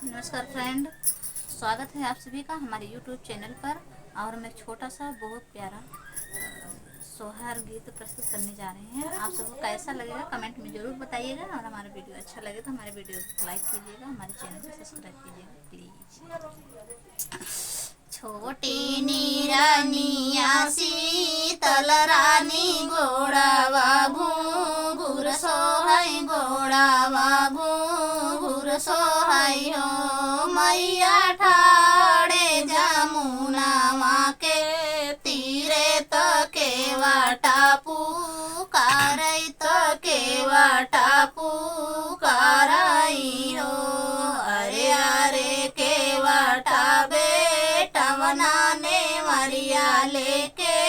नमस्कार फ्रेंड, स्वागत है आप सभी का हमारे YouTube चैनल पर। और हम एक छोटा सा बहुत प्यारा सोहर गीत प्रस्तुत करने जा रहे हैं। आप सबको कैसा लगेगा कमेंट में ज़रूर बताइएगा, और हमारा वीडियो अच्छा लगे तो हमारे वीडियो को लाइक कीजिएगा, हमारे चैनल को सब्सक्राइब कीजिएगा प्लीज़। छोटी नीरानिया शीतल रानी गोड़ावा घूंघूर सोहै गोड़ावा घूंघूर सोहै हो मैया ठाड़े जमुनावा के तीरे तके वाटापू कारई तके वाटापू कारई हो। अरे अरे के वाटा बेटवना ने मरिया लेके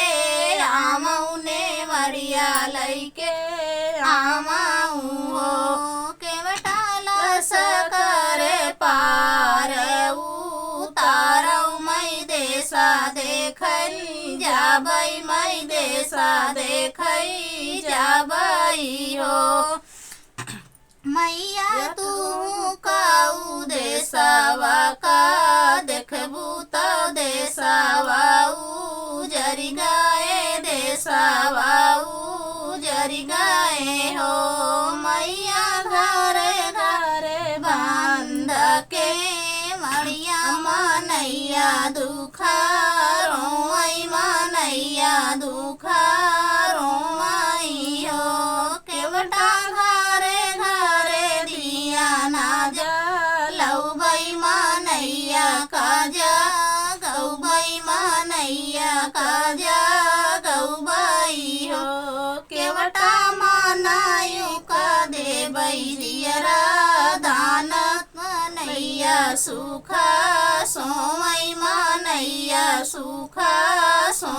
आमऊ ने मरिया लैके आमाऊ हो के बटाला सकरे पार उतारऊ मई देसा देखल जाबई मई देसा देखई जाबई हो। मैया तू काऊ देसावा का देखबू तो देसावा जरी गाए देसावा जरी गाए हो। मैया घरे घरे बांध के मड़िया मनैया दुखा रोई मनैया दुखा रोई हो। केवटा घरे घरे दिया ना जलऊ बई मनैया का जगऊ बई मनैया का जगऊ बई हो। केवटा मनायु का दे बैरियरा दानत मनैया सुखा सोमई मनैया सुखा सो